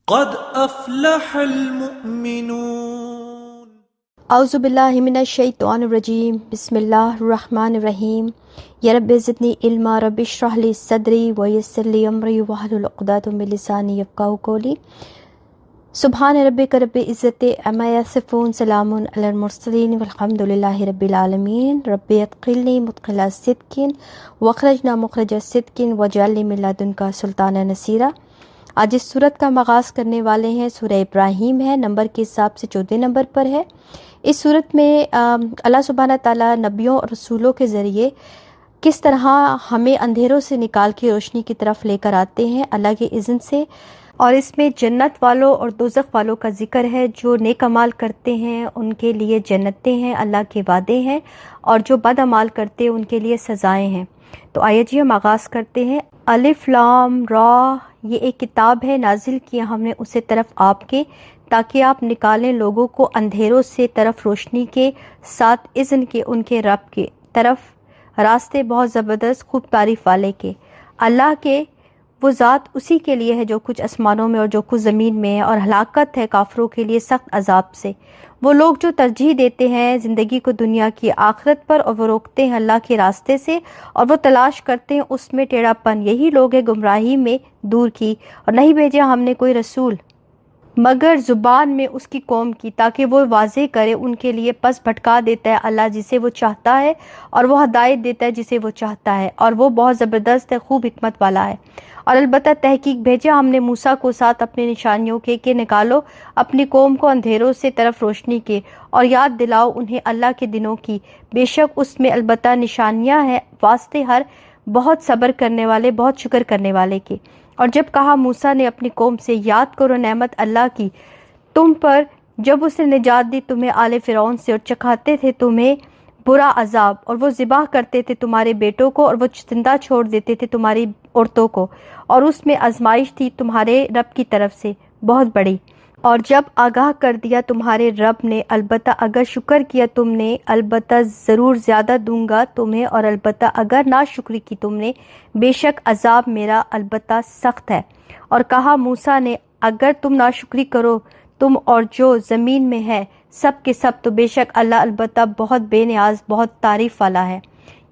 قد افلح المؤمنون۔ اعوذ باللہ من الشیطان الرجیم، بسم اللہ الرحمن الرحیم۔ یا رب زدنی علما، رب اشرح لی صدری ویسر لی امری واحلل عقدۃ من لسانی یفقہوا قولی۔ سبحان ربک رب العزۃ عما یصفون، سلام علی المرسلین والحمد للہ رب العالمین۔ رب ادخلنی مدخل صدق واخرجنا مخرج صدق واجعلنی من لدنک سلطانا نصیرا۔ آج اس سورت کا آغاز کرنے والے ہیں، سورہ ابراہیم ہے، نمبر کے حساب سے 14 نمبر پر ہے۔ اس سورت میں اللہ سبحانہ تعالیٰ نبیوں اور رسولوں کے ذریعے کس طرح ہمیں اندھیروں سے نکال کے روشنی کی طرف لے کر آتے ہیں اللہ کے اذن سے، اور اس میں جنت والوں اور دوزخ والوں کا ذکر ہے۔ جو نیک اعمال کرتے ہیں ان کے لیے جنتیں ہیں، اللہ کے وعدے ہیں، اور جو بد اعمال کرتے ہیں ان کے لیے سزائیں ہیں۔ تو آئیے جی ہم آغاز کرتے ہیں۔ الف لام را، یہ ایک کتاب ہے، نازل کیا ہم نے اسے طرف آپ کے، تاکہ آپ نکالیں لوگوں کو اندھیروں سے طرف روشنی کے، ساتھ اذن کے ان کے رب کے طرف، راستے بہت زبردست خوب تعریف والے کے، اللہ کے۔ وہ ذات اسی کے لیے ہے جو کچھ آسمانوں میں اور جو کچھ زمین میں ہے، اور ہلاکت ہے کافروں کے لیے سخت عذاب سے۔ وہ لوگ جو ترجیح دیتے ہیں زندگی کو دنیا کی آخرت پر، اور وہ روکتے ہیں اللہ کے راستے سے، اور وہ تلاش کرتے ہیں اس میں ٹیڑھا پن، یہی لوگ ہیں گمراہی میں دور کی۔ اور نہیں بھیجا ہم نے کوئی رسول مگر زبان میں اس کی قوم کی، تاکہ وہ واضح کرے ان کے لیے، پس بھٹکا دیتا ہے اللہ جسے وہ چاہتا ہے، اور وہ ہدایت دیتا ہے جسے وہ چاہتا ہے، اور وہ بہت زبردست ہے، خوب حکمت والا ہے۔ اور البتہ تحقیق بھیجا ہم نے موسیٰ کو ساتھ اپنے نشانیوں کے، کہ نکالو اپنی قوم کو اندھیروں سے طرف روشنی کے، اور یاد دلاؤ انہیں اللہ کے دنوں کی، بے شک اس میں البتہ نشانیاں ہیں واسطے ہر بہت صبر کرنے والے، بہت شکر کرنے والے کے۔ اور جب کہا موسیٰ نے اپنی قوم سے، یاد کرو نعمت اللہ کی تم پر، جب اس نے نجات دی تمہیں آل فرعون سے، اور چکھاتے تھے تمہیں برا عذاب، اور وہ ذبح کرتے تھے تمہارے بیٹوں کو، اور وہ زندہ چھوڑ دیتے تھے تمہاری عورتوں کو، اور اس میں آزمائش تھی تمہارے رب کی طرف سے بہت بڑی۔ اور جب آگاہ کر دیا تمہارے رب نے، البتہ اگر شکر کیا تم نے، البتہ ضرور زیادہ دوں گا تمہیں، اور البتہ اگر ناشکری کی تم نے، بے شک عذاب میرا البتہ سخت ہے۔ اور کہا موسیٰ نے، اگر تم ناشکری کرو تم اور جو زمین میں ہے سب کے سب، تو بے شک اللہ البتہ بہت بے نیاز، بہت تعریف والا ہے۔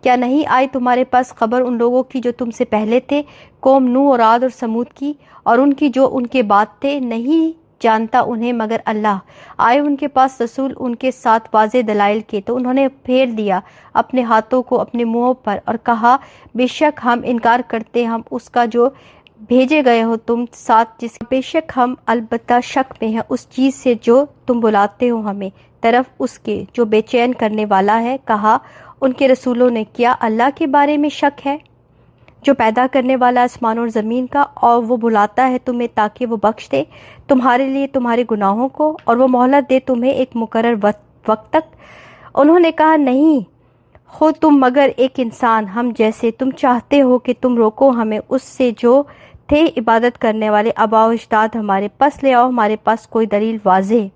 کیا نہیں آئی تمہارے پاس خبر ان لوگوں کی جو تم سے پہلے تھے، قوم نوح اور عاد اور سمود کی، اور ان کی جو ان کے بعد تھے؟ نہیں جانتا انہیں مگر اللہ۔ آئے ان کے پاس رسول ان کے ساتھ واضح دلائل کے، تو انہوں نے پھیر دیا اپنے ہاتھوں کو اپنے منہوں پر، اور کہا بے شک ہم انکار کرتے ہم اس کا جو بھیجے گئے ہو تم ساتھ، جس بے شک ہم البتہ شک میں ہیں اس چیز سے جو تم بلاتے ہو ہمیں طرف اس کے، جو بے چین کرنے والا ہے۔ کہا ان کے رسولوں نے، کیا اللہ کے بارے میں شک ہے جو پیدا کرنے والا آسمان اور زمین کا، اور وہ بلاتا ہے تمہیں تاکہ وہ بخش دے تمہارے لیے تمہارے گناہوں کو، اور وہ مہلت دے تمہیں ایک مقرر وقت تک۔ انہوں نے کہا نہیں خود تم مگر ایک انسان ہم جیسے، تم چاہتے ہو کہ تم روکو ہمیں اس سے جو تھے عبادت کرنے والے آباء و اجداد ہمارے، پس لے آؤ ہمارے پاس کوئی دلیل واضح۔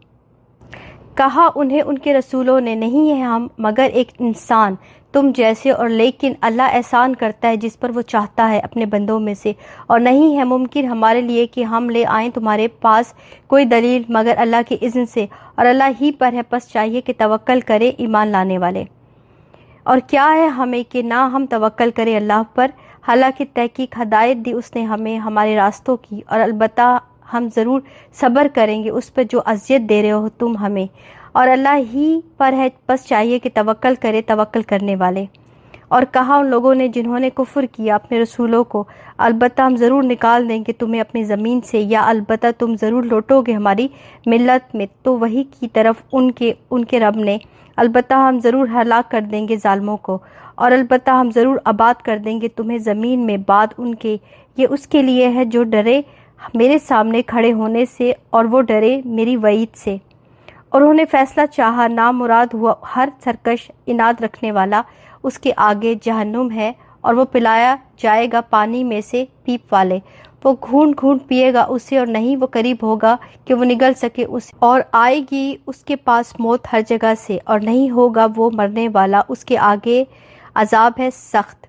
کہا انہیں ان کے رسولوں نے، نہیں ہے ہم مگر ایک انسان تم جیسے، اور لیکن اللہ احسان کرتا ہے جس پر وہ چاہتا ہے اپنے بندوں میں سے، اور نہیں ہے ممکن ہمارے لیے کہ ہم لے آئیں تمہارے پاس کوئی دلیل مگر اللہ کے اذن سے، اور اللہ ہی پر ہے، پس چاہیے کہ توکل کرے ایمان لانے والے۔ اور کیا ہے ہمیں کہ نہ ہم توکل کریں اللہ پر، حالانکہ تحقیق ہدایت دی اس نے ہمیں ہمارے راستوں کی، اور البتہ ہم ضرور صبر کریں گے اس پر جو اذیت دے رہے ہو تم ہمیں، اور اللہ ہی پر ہے، پس چاہیے کہ توکل کرے توکل کرنے والے۔ اور کہا ان لوگوں نے جنہوں نے کفر کیا اپنے رسولوں کو، البتہ ہم ضرور نکال دیں گے تمہیں اپنی زمین سے، یا البتہ تم ضرور لوٹو گے ہماری ملت میں، تو وہی کی طرف ان کے رب نے، البتہ ہم ضرور ہلاک کر دیں گے ظالموں کو، اور البتہ ہم ضرور آباد کر دیں گے تمہیں زمین میں بعد ان کے، یہ اس کے لیے ہے جو ڈرے میرے سامنے کھڑے ہونے سے، اور وہ ڈرے میری وعید سے۔ اور انہوں نے فیصلہ چاہا، نامراد ہوا ہر سرکش اناد رکھنے والا، اس کے آگے جہنم ہے، اور وہ پلایا جائے گا پانی میں سے پیپ والے، وہ گھونٹ گھونٹ پیے گا اسے، اور نہیں وہ قریب ہوگا کہ وہ نگل سکے اسے، اور آئے گی اس کے پاس موت ہر جگہ سے، اور نہیں ہوگا وہ مرنے والا، اس کے آگے عذاب ہے سخت۔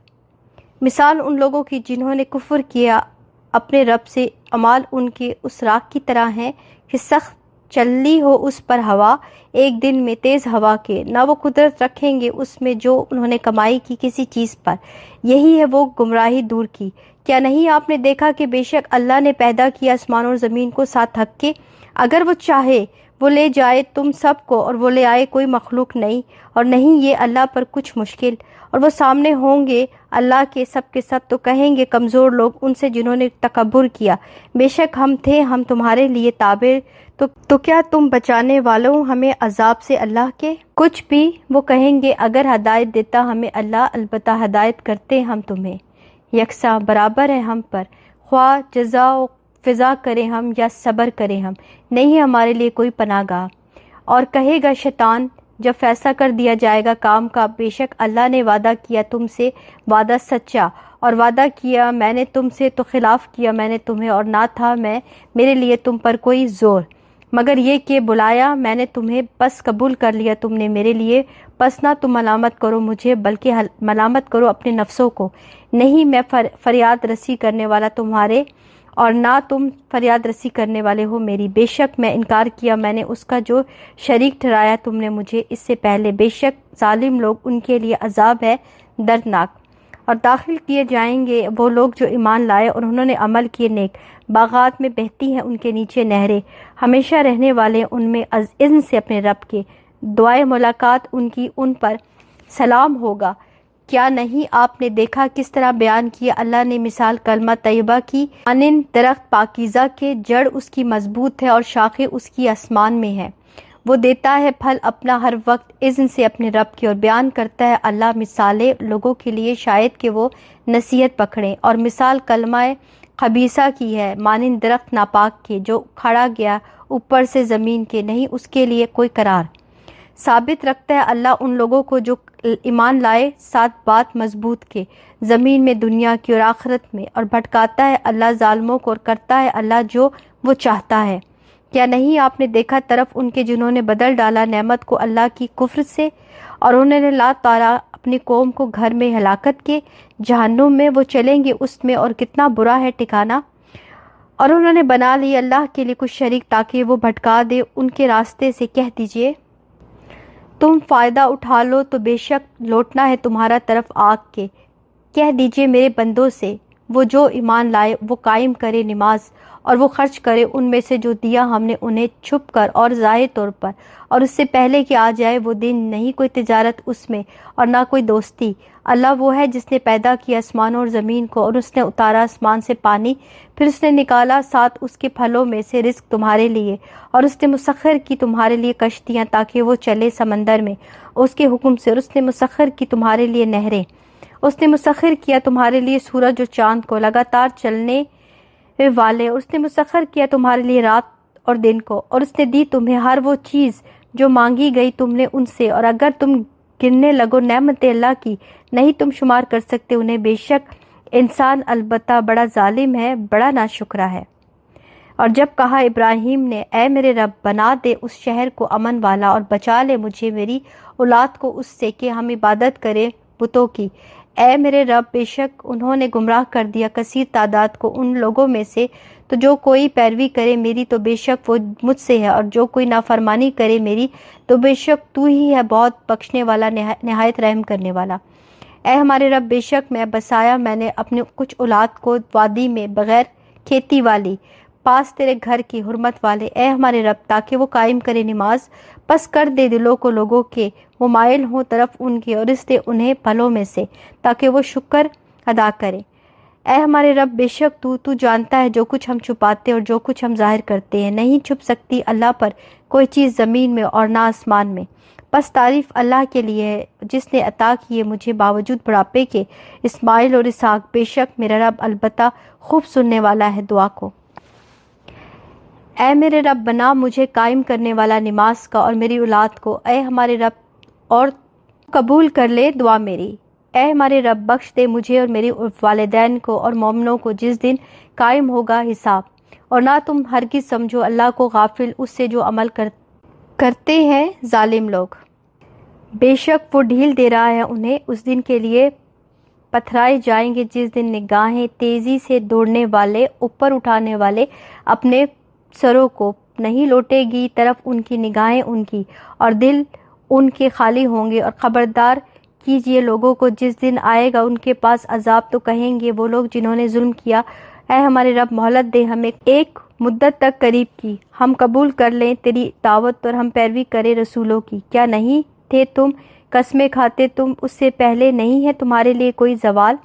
مثال ان لوگوں کی جنہوں نے کفر کیا اپنے رب سے اعمال ان کے اس راگ کی طرح ہیں کہ سخت چلی ہو اس پر ہوا ایک دن میں تیز ہوا کے، نہ وہ قدرت رکھیں گے اس میں جو انہوں نے کمائی کی کسی چیز پر، یہی ہے وہ گمراہی دور کی۔ کیا نہیں آپ نے دیکھا کہ بے شک اللہ نے پیدا کیا آسمان اور زمین کو ساتھ ہک کے، اگر وہ چاہے وہ لے جائے تم سب کو اور وہ لے آئے کوئی مخلوق نہیں، اور نہیں یہ اللہ پر کچھ مشکل۔ اور وہ سامنے ہوں گے اللہ کے سب تو کہیں گے کمزور لوگ ان سے جنہوں نے تکبر کیا، بے شک ہم تھے ہم تمہارے لیے تابع، تو کیا تم بچانے والوں ہمیں عذاب سے اللہ کے؟ کچھ بھی وہ کہیں گے اگر ہدایت دیتا ہمیں اللہ، البتہ ہدایت کرتے ہم تمہیں یکساں برابر ہے ہم پر، خواہ جزا و فضا کریں ہم یا صبر کریں ہم، نہیں ہمارے لیے کوئی پناہ گاہ۔ اور کہے گا شیطان جب فیصلہ کر دیا جائے گا کام کا، بے شک اللہ نے وعدہ کیا تم سے وعدہ سچا، اور وعدہ کیا میں نے تم سے تو خلاف کیا میں نے تمہیں، اور نہ تھا میرے لیے تم پر کوئی زور، مگر یہ کہ بلایا میں نے تمہیں، بس قبول کر لیا تم نے میرے لیے، بس نہ تم ملامت کرو مجھے بلکہ ملامت کرو اپنے نفسوں کو، نہیں میں فریاد رسی کرنے والا تمہارے اور نہ تم فریاد رسی کرنے والے ہو میری، بے شک میں انکار کیا میں نے اس کا جو شریک ٹھہرایا تم نے مجھے اس سے پہلے، بے شک ظالم لوگ ان کے لیے عذاب ہے دردناک۔ اور داخل کیے جائیں گے وہ لوگ جو ایمان لائے اور انہوں نے عمل کیے نیک، باغات میں بہتی ہیں ان کے نیچے نہریں، ہمیشہ رہنے والے ان میں از اذن سے اپنے رب کے، دعائے ملاقات ان کی ان پر سلام ہوگا۔ کیا نہیں آپ نے دیکھا کس طرح بیان کیا اللہ نے مثال کلمہ طیبہ کی، مانند درخت پاکیزہ کے، جڑ اس کی مضبوط ہے اور شاخیں اس کی آسمان میں ہے، وہ دیتا ہے پھل اپنا ہر وقت اذن سے اپنے رب کی، اور بیان کرتا ہے اللہ مثالیں لوگوں کے لیے شاید کہ وہ نصیحت پکڑیں۔ اور مثال کلمہ خبیثہ کی ہے، مانند درخت ناپاک کے جو کھڑا گیا اوپر سے زمین کے، نہیں اس کے لیے کوئی قرار۔ ثابت رکھتا ہے اللہ ان لوگوں کو جو ایمان لائے ساتھ بات مضبوط کے، زمین میں دنیا کی اور آخرت میں، اور بھٹکاتا ہے اللہ ظالموں کو اور کرتا ہے اللہ جو وہ چاہتا ہے۔ کیا نہیں آپ نے دیکھا طرف ان کے جنہوں نے بدل ڈالا نعمت کو اللہ کی کفر سے، اور انہوں نے لا تارا اپنی قوم کو گھر میں ہلاکت کے، جہنم میں وہ چلیں گے اس میں، اور کتنا برا ہے ٹھکانہ۔ اور انہوں نے بنا لی اللہ کے لیے کچھ شریک تاکہ وہ بھٹکا دے ان کے راستے سے، کہہ دیجئے تم فائدہ اٹھا لو تو بے شک لوٹنا ہے تمہارا طرف آگ کے، کہہ دیجئے میرے بندوں سے وہ جو ایمان لائے وہ قائم کرے نماز، اور وہ خرچ کرے ان میں سے جو دیا ہم نے انہیں چھپ کر اور ظاہر طور پر، اور اس سے پہلے کہ آ جائے وہ دن، نہیں کوئی تجارت اس میں اور نہ کوئی دوستی۔ اللہ وہ ہے جس نے پیدا کیا آسمانوں اور زمین کو، اور اس نے اتارا آسمان سے پانی، پھر اس نے نکالا ساتھ اس کے پھلوں میں سے رزق تمہارے لیے، اور اس نے مسخر کی تمہارے لیے کشتیاں تاکہ وہ چلے سمندر میں اس کے حکم سے، اور اس نے مسخر کی تمہارے لیے نہریں، اس نے مسخر کیا تمہارے لیے سورج اور چاند کو لگاتار چلنے والے، اور اس نے مسخر کیا تمہارے لیے رات اور دن کو، اور اس نے دی تمہیں ہر وہ چیز جو مانگی گئی تم نے ان سے، اور اگر تم گننے لگو نعمت اللہ کی نہیں تم شمار کر سکتے انہیں، بے شک انسان البتہ بڑا ظالم ہے، بڑا ناشکرا ہے۔ اور جب کہا ابراہیم نے اے میرے رب بنا دے اس شہر کو امن والا، اور بچا لے مجھے میری اولاد کو اس سے کہ ہم عبادت کریں بتوں کی، اے میرے رب بے شک انہوں نے گمراہ کر دیا کثیر تعداد کو ان لوگوں میں سے، تو جو کوئی پیروی کرے میری تو بے شک وہ مجھ سے ہے، اور جو کوئی نافرمانی کرے میری تو بے شک تو ہی ہے بہت بخشنے والا نہایت رحم کرنے والا۔ اے ہمارے رب بے شک میں بسایا میں نے اپنے کچھ اولاد کو وادی میں بغیر کھیتی والی، پاس تیرے گھر کی حرمت والے، اے ہمارے رب تاکہ وہ قائم کرے نماز، پس کر دے دلوں کو لوگوں کے وہ مائل ہوں طرف ان کے، اور اس دے انہیں پھلوں میں سے تاکہ وہ شکر ادا کرے۔ اے ہمارے رب بے شک تو جانتا ہے جو کچھ ہم چھپاتے اور جو کچھ ہم ظاہر کرتے ہیں، نہیں چھپ سکتی اللہ پر کوئی چیز زمین میں اور نہ آسمان میں۔ بس تعریف اللہ کے لیے ہے جس نے عطا کیے مجھے باوجود بڑھاپے کے اسماعیل اور اسحاق، بے شک میرا رب البتہ خوب سننے والا ہے دعا کو۔ اے میرے رب بنا مجھے قائم کرنے والا نماز کا اور میری اولاد کو، اے ہمارے رب اور قبول کر لے دعا میری۔ اے ہمارے رب بخش دے مجھے اور میری والدین کو اور مومنوں کو جس دن قائم ہوگا حساب، اور نہ تم ہرگز سمجھو اللہ کو غافل اس سے جو عمل کرتے ہیں ظالم لوگ، بے شک وہ ڈھیل دے رہا ہے انہیں اس دن کے لیے پتھرائے جائیں گے جس دن نگاہیں تیزی سے دوڑنے والے اوپر اٹھانے والے اپنے سروں کو نہیں لوٹے گی طرف ان کی نگاہیں ان کی اور دل ان کے خالی ہوں گے۔ اور خبردار کیجئے لوگوں کو جس دن آئے گا ان کے پاس عذاب تو کہیں گے وہ لوگ جنہوں نے ظلم کیا، اے ہمارے رب مہلت دے ہمیں ایک مدت تک قریب کی، ہم قبول کر لیں تیری دعوت اور ہم پیروی کریں رسولوں کی۔ کیا نہیں تھے تم قسمیں کھاتے تم اس سے پہلے، نہیں ہے تمہارے لیے کوئی زوال،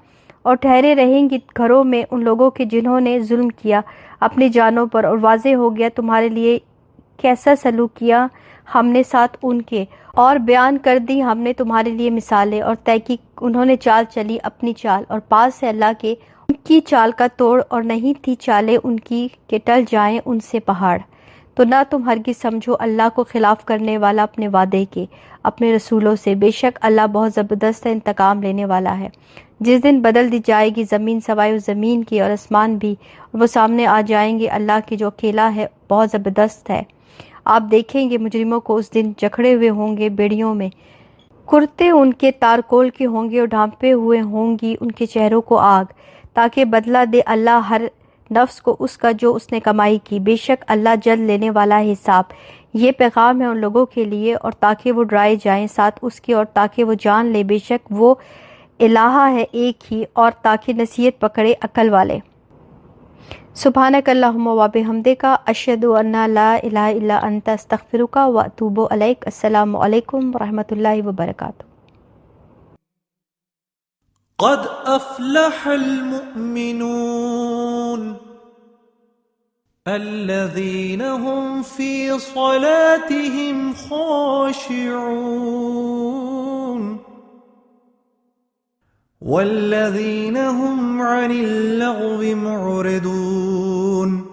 اور ٹھہرے رہیں گی گھروں میں ان لوگوں کے جنہوں نے ظلم کیا اپنی جانوں پر، اور واضح ہو گیا تمہارے لیے کیسا سلوک کیا ہم نے ساتھ ان کے، اور بیان کر دی ہم نے تمہارے لیے مثالیں، اور تحقیق انہوں نے چال چلی اپنی چال، اور پاس ہے اللہ کے ان کی چال کا توڑ، اور نہیں تھی چالیں ان کی کہ ٹل جائیں ان سے پہاڑ۔ تو نہ تم ہرگز سمجھو اللہ کو خلاف کرنے والا اپنے وعدے کے اپنے رسولوں سے، بے شک اللہ بہت زبردست انتقام لینے والا ہے۔ جس دن بدل دی جائے گی زمین سوائے اس زمین کی اور آسمان بھی، اور وہ سامنے آ جائیں گے اللہ کے جو اکیلا ہے بہت زبردست ہے۔ آپ دیکھیں گے مجرموں کو اس دن جکڑے ہوئے ہوں گے بیڑیوں میں، کرتے ان کے تارکول کے ہوں گے اور ڈھانپے ہوئے ہوں گی ان کے چہروں کو آگ، تاکہ بدلہ دے اللہ ہر نفس کو اس کا جو اس نے کمائی کی، بے شک اللہ جلد لینے والا ہے حساب۔ یہ پیغام ہے ان لوگوں کے لیے، اور تاکہ وہ ڈرائے جائیں ساتھ اس کے، اور تاکہ وہ جان لے بے شک وہ الہ ہے ایک ہی، اور تاکہ نصیحت پکڑے عقل والے۔ سبحانک اللہم و بحمدک، اشہد ان لا الہ الا انت، استغفرک و اتوب الیک۔ السلام علیکم ورحمۃ اللہ وبرکاتہ۔ قد افلح المؤمنون الذين هم في صلاتهم خاشعون والذين هم عن اللغو معرضون